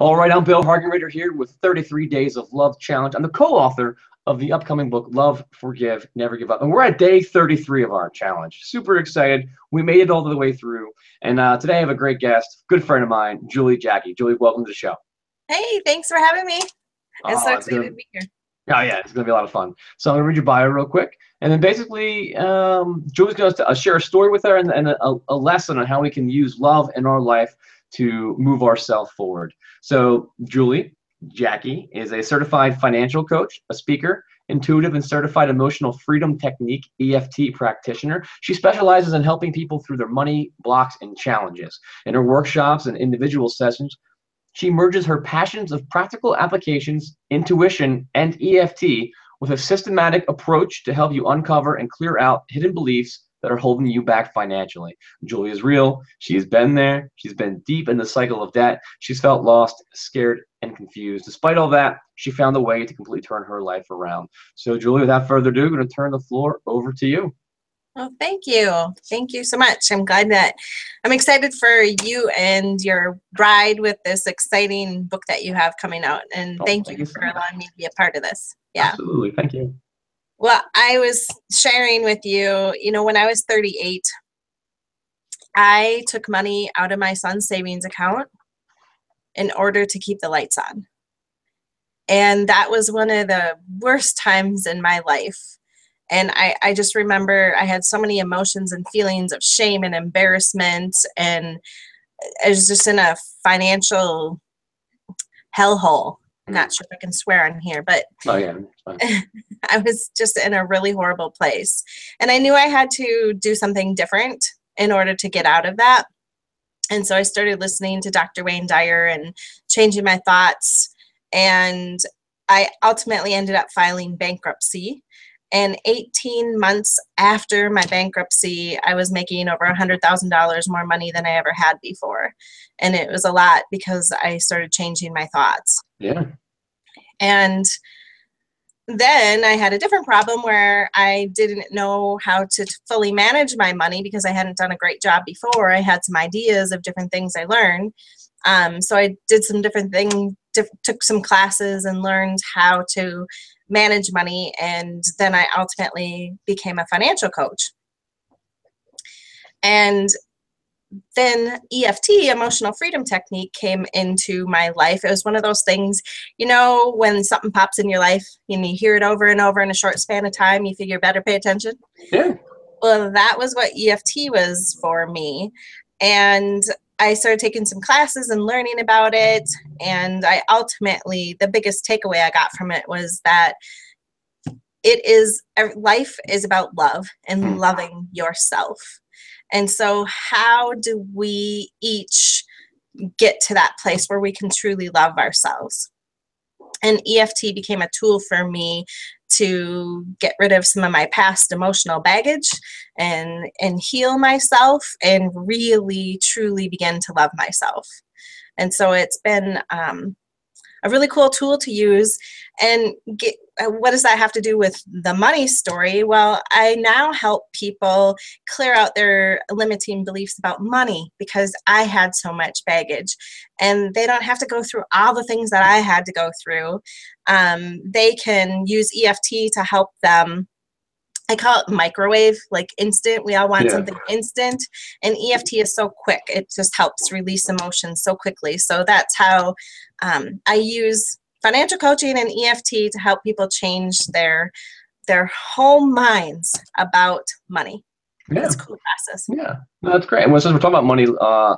All right, I'm Bill Hargenrader here with 33 Days of Love Challenge. I'm the co-author of the upcoming book, Love, Forgive, Never Give Up. And we're at day 33 of our challenge. Super excited. We made it all the way through. And today I have a great guest, good friend of mine, Jacky. Julie, welcome to the show. Hey, thanks for having me. I'm so It's excited gonna, to be here. oh yeah, it's gonna be a lot of fun. So I'm gonna read your bio real quick, and then basically, Julie's gonna share a story with her and a lesson on how we can use love in our life to move ourselves forward. So Jacky is a certified financial coach, a speaker, intuitive and certified emotional freedom technique EFT practitioner. She specializes in helping people through their money blocks and challenges. In her workshops and individual sessions, she merges her passions of practical applications, intuition, and EFT with a systematic approach to help you uncover and clear out hidden beliefs that are holding you back financially. Julie is real. She's been there. She's been deep in the cycle of debt. She's felt lost, scared, and confused. Despite all that, she found a way to completely turn her life around. So, Julie, without further ado, I'm going to turn the floor over to you. Well, thank you. Thank you so much. I'm excited for you and your ride with this exciting book that you have coming out. And thank you So for allowing me to be a part of this. Yeah. Absolutely. Thank you. Well, I was sharing with you, when I was 38, I took money out of my son's savings account in order to keep the lights on. And that was one of the worst times in my life. And I just remember I had so many emotions and feelings of shame and embarrassment, and I was just in a financial hellhole. I'm not sure if I can swear on here, but Oh, yeah, fine. I was just in a really horrible place. And I knew I had to do something different in order to get out of that. And so I started listening to Dr. Wayne Dyer and changing my thoughts. And I ultimately ended up filing bankruptcy. And 18 months after my bankruptcy, I was making over $100,000 more money than I ever had before. And it was a lot because I started changing my thoughts. Yeah. And then I had a different problem where I didn't know how to fully manage my money because I hadn't done a great job before. I had some ideas of different things I learned. So I did some different things, took some classes and learned how to manage money. And then I ultimately became a financial coach. And then EFT, emotional freedom technique, came into my life. It was one of those things, when something pops in your life and you hear it over and over in a short span of time, you figure better pay attention. Yeah. Well, that was what EFT was for me. And I started taking some classes and learning about it. And the biggest takeaway I got from it was that life is about love and loving yourself. And so how do we each get to that place where we can truly love ourselves? And EFT became a tool for me to get rid of some of my past emotional baggage and heal myself and really, truly begin to love myself. And so it's been a really cool tool to use. And what does that have to do with the money story? Well, I now help people clear out their limiting beliefs about money because I had so much baggage, and they don't have to go through all the things that I had to go through. They can use EFT to help them. I call it microwave, like instant. We all want something instant, and EFT is so quick. It just helps release emotions so quickly. So that's how I use financial coaching and EFT to help people change their whole minds about money. Yeah. It's a cool process. Yeah, no, that's great. And since we're talking about money,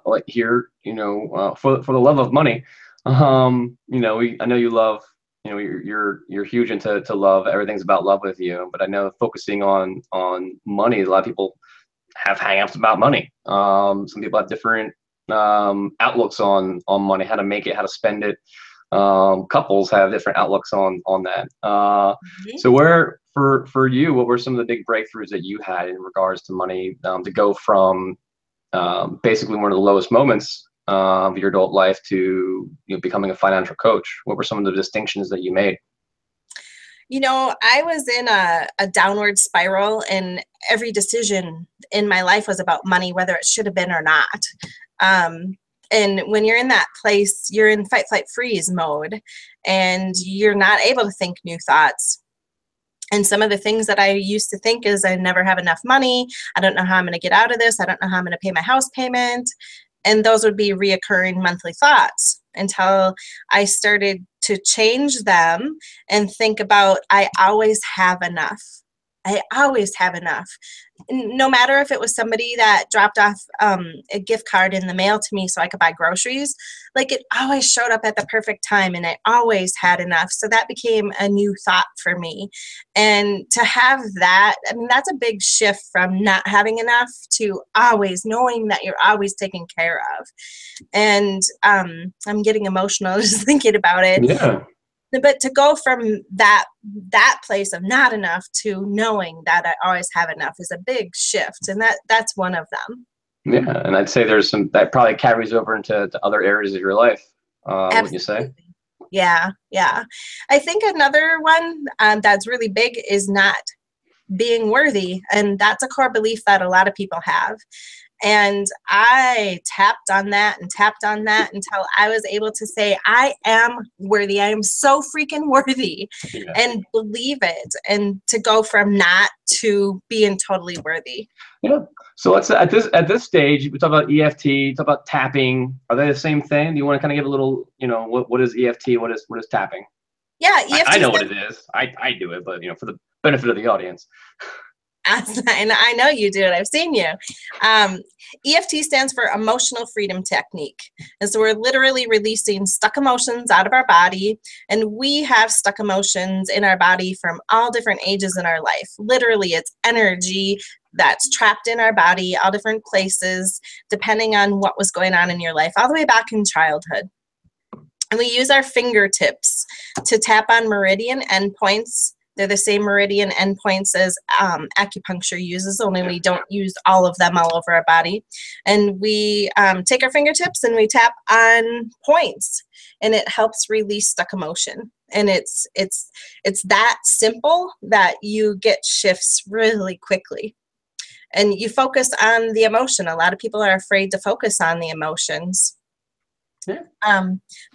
like here, for the love of money, I know you love, you're huge into love. Everything's about love with you. But I know focusing on money, a lot of people have hang-ups about money. Some people have different outlooks on money, how to make it, how to spend it. Couples have different outlooks on that. So for you, what were some of the big breakthroughs that you had in regards to money, to go from basically one of the lowest moments of your adult life to becoming a financial coach? What were some of the distinctions that you made? I was in a downward spiral, and every decision in my life was about money, whether it should have been or not. And when you're in that place, you're in fight, flight, freeze mode, and you're not able to think new thoughts. And some of the things that I used to think is I never have enough money. I don't know how I'm going to get out of this. I don't know how I'm going to pay my house payment. And those would be reoccurring monthly thoughts until I started to change them and think about, I always have enough. I always have enough. No matter if it was somebody that dropped off a gift card in the mail to me so I could buy groceries, like it always showed up at the perfect time and I always had enough. So that became a new thought for me. And to have that, I mean, that's a big shift from not having enough to always knowing that you're always taken care of. And I'm getting emotional just thinking about it. Yeah. But to go from that place of not enough to knowing that I always have enough is a big shift, and that's one of them. Yeah, and I'd say there's some that probably carries over into other areas of your life. Wouldn't you say? Yeah. I think another one that's really big is not being worthy, and that's a core belief that a lot of people have. And I tapped on that until I was able to say, I am worthy. I am so freaking worthy, Yeah. and believe it. And to go from not to being totally worthy. Yeah. So let's at this stage, we talk about EFT, talk about tapping. Are they the same thing? Do you want to kind of give a little, what is EFT? What is tapping? Yeah, EFT. I know what it is. I do it, but for the benefit of the audience. And I know you do it. I've seen you. EFT stands for Emotional Freedom Technique. And so we're literally releasing stuck emotions out of our body. And we have stuck emotions in our body from all different ages in our life. Literally, it's energy that's trapped in our body, all different places, depending on what was going on in your life, all the way back in childhood. And we use our fingertips to tap on meridian endpoints. They're the same meridian endpoints as acupuncture uses, only we don't use all of them all over our body. And we take our fingertips and we tap on points, and it helps release stuck emotion. And it's that simple that you get shifts really quickly. And you focus on the emotion. A lot of people are afraid to focus on the emotions. Yeah.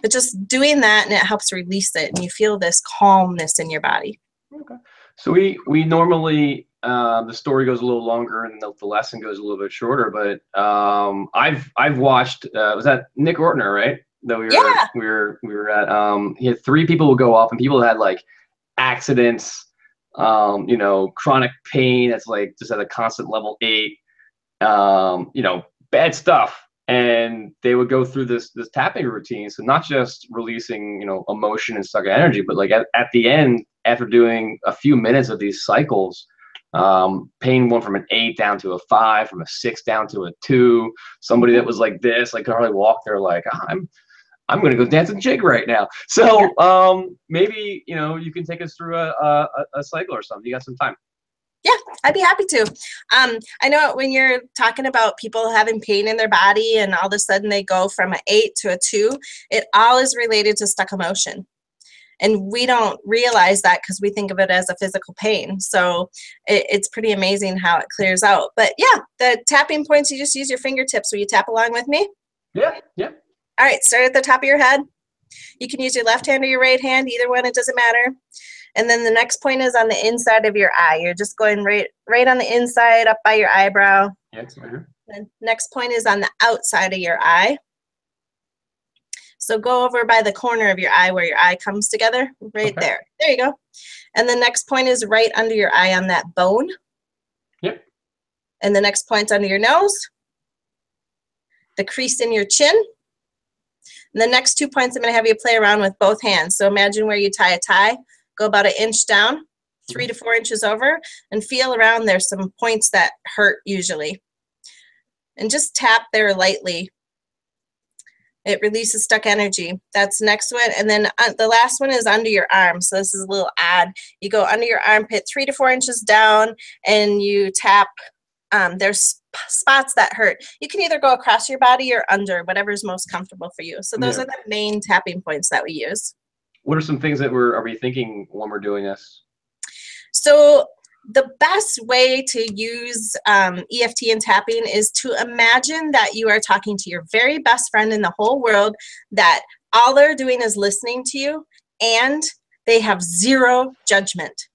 But just doing that, and it helps release it, and you feel this calmness in your body. Okay. So we normally the story goes a little longer and the lesson goes a little bit shorter, but I've watched was that Nick Ortner, right? That we were at he had 3 people would go up, and people had like accidents, chronic pain that's like just at a constant level 8, bad stuff. And they would go through this tapping routine. So not just releasing, emotion and stuck energy, but like at the end, after doing a few minutes of these cycles, pain went from an 8 down to a 5, from a 6 down to a 2. Somebody that was like this, like could hardly walk, they're like, I'm going to go dance and jig right now. So maybe, you can take us through a cycle or something. You got some time. Yeah, I'd be happy to. I know when you're talking about people having pain in their body and all of a sudden they go from an 8 to a 2, it all is related to stuck emotion. And we don't realize that because we think of it as a physical pain. So it's pretty amazing how it clears out. But yeah, the tapping points, you just use your fingertips. Will you tap along with me? Yeah. All right, start at the top of your head. You can use your left hand or your right hand, either one, it doesn't matter. And then the next point is on the inside of your eye. You're just going right on the inside, up by your eyebrow. Yeah, it's right here. The next point is on the outside of your eye. So go over by the corner of your eye where your eye comes together, right there. There you go. And the next point is right under your eye on that bone. Yep. And the next point under your nose, the crease in your chin. And the next 2 points, I'm going to have you play around with both hands. So imagine where you tie a tie. Go about 1 inch down, 3 to 4 inches over, and feel around. There's some points that hurt usually. And just tap there lightly. It releases stuck energy. That's the next one. And then the last one is under your arm. So this is a little odd. You go under your armpit 3 to 4 inches down, and you tap. There's spots that hurt. You can either go across your body or under, whatever's most comfortable for you. So those are the main tapping points that we use. What are some things that are we thinking when we're doing this? So The best way to use EFT and tapping is to imagine that you are talking to your very best friend in the whole world, that all they're doing is listening to you, and they have zero judgment.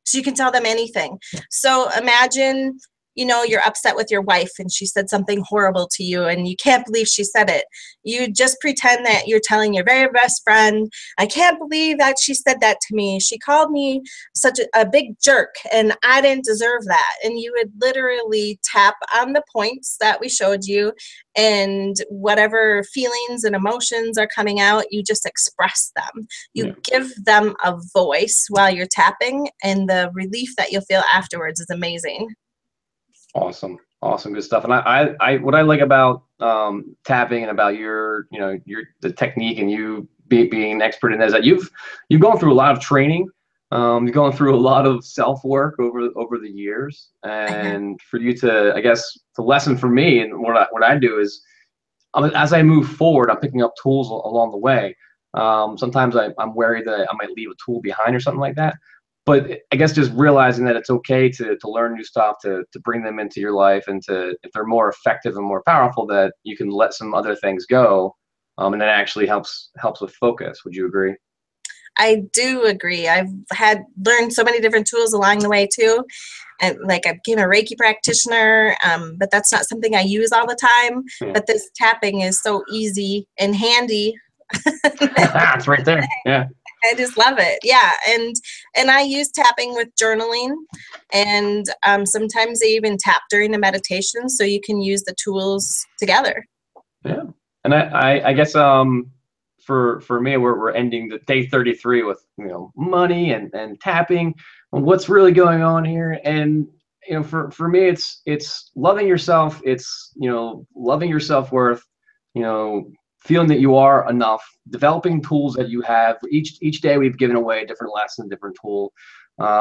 So you can tell them anything. So imagine, you know, you're upset with your wife and she said something horrible to you and you can't believe she said it. You just pretend that you're telling your very best friend, I can't believe that she said that to me. She called me such a big jerk and I didn't deserve that. And you would literally tap on the points that we showed you, and whatever feelings and emotions are coming out, you just express them. You give them a voice while you're tapping, and the relief that you'll feel afterwards is amazing. Awesome. Awesome. Good stuff. And I what I like about tapping and about your, you know, the technique and you being an expert in that is that you've gone through a lot of training. You've gone through a lot of self-work over the years. And for you to, I guess, the lesson for me and what I do is, as I move forward, I'm picking up tools along the way. Sometimes I'm worried that I might leave a tool behind or something like that. But I guess just realizing that it's okay to learn new stuff, to bring them into your life, and if they're more effective and more powerful, that you can let some other things go, and that actually helps with focus. Would you agree? I do agree. I've learned so many different tools along the way too. And like I became a Reiki practitioner, but that's not something I use all the time. Yeah. But this tapping is so easy and handy. It's right there. Yeah. I just love it. Yeah. And I use tapping with journaling, and sometimes they even tap during the meditation, so you can use the tools together. Yeah. And I guess for me, we're ending the day 33 with, you know, money and tapping and what's really going on here. And, you know, for me, it's loving yourself. It's, you know, loving your self-worth, you know, feeling that you are enough, developing tools that you have. Each day we've given away a different lesson, different tool.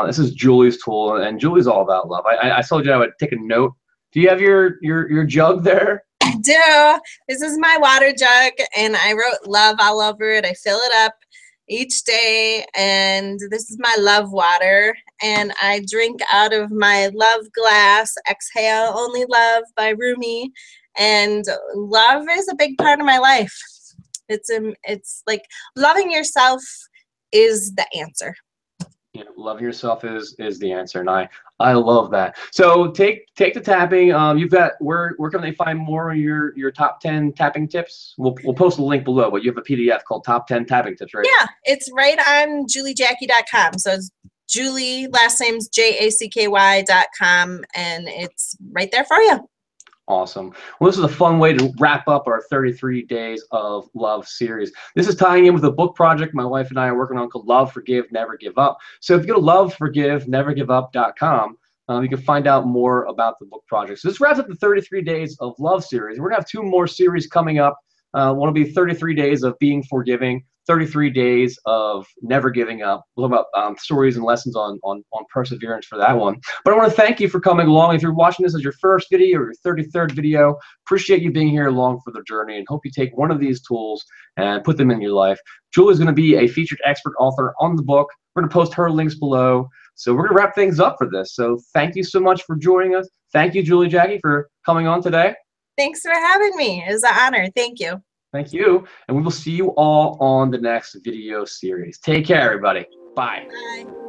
This is Julie's tool, and Julie's all about love. I told you I would take a note. Do you have your jug there? I do. This is my water jug, and I wrote love all over it. I fill it up each day, and this is my love water, and I drink out of my love glass. Exhale Only Love by Rumi. And love is a big part of my life. It's like loving yourself is the answer. Yeah, loving yourself is the answer, and I love that. So take the tapping. You've got where can they find more of your top 10 tapping tips? We'll post a link below, but you have a PDF called Top 10 Tapping Tips, right? Yeah, it's right on juliejacky.com. So it's Julie, last name's JACKY.com, and it's right there for you. Awesome. Well, this is a fun way to wrap up our 33 Days of Love series. This is tying in with a book project my wife and I are working on called Love, Forgive, Never Give Up. So if you go to loveforgivenevergiveup.com, you can find out more about the book project. So this wraps up the 33 Days of Love series. We're going to have 2 more series coming up. One will be 33 Days of Being Forgiving, 33 Days of Never Giving Up. We'll talk about stories and lessons on perseverance for that one. But I want to thank you for coming along. If you're watching this as your first video or your 33rd video, appreciate you being here along for the journey, and hope you take one of these tools and put them in your life. Julie's going to be a featured expert author on the book. We're going to post her links below. So we're going to wrap things up for this. So thank you so much for joining us. Thank you, Julie Jacky, for coming on today. Thanks for having me. It was an honor. Thank you. Thank you. And we will see you all on the next video series. Take care, everybody. Bye. Bye.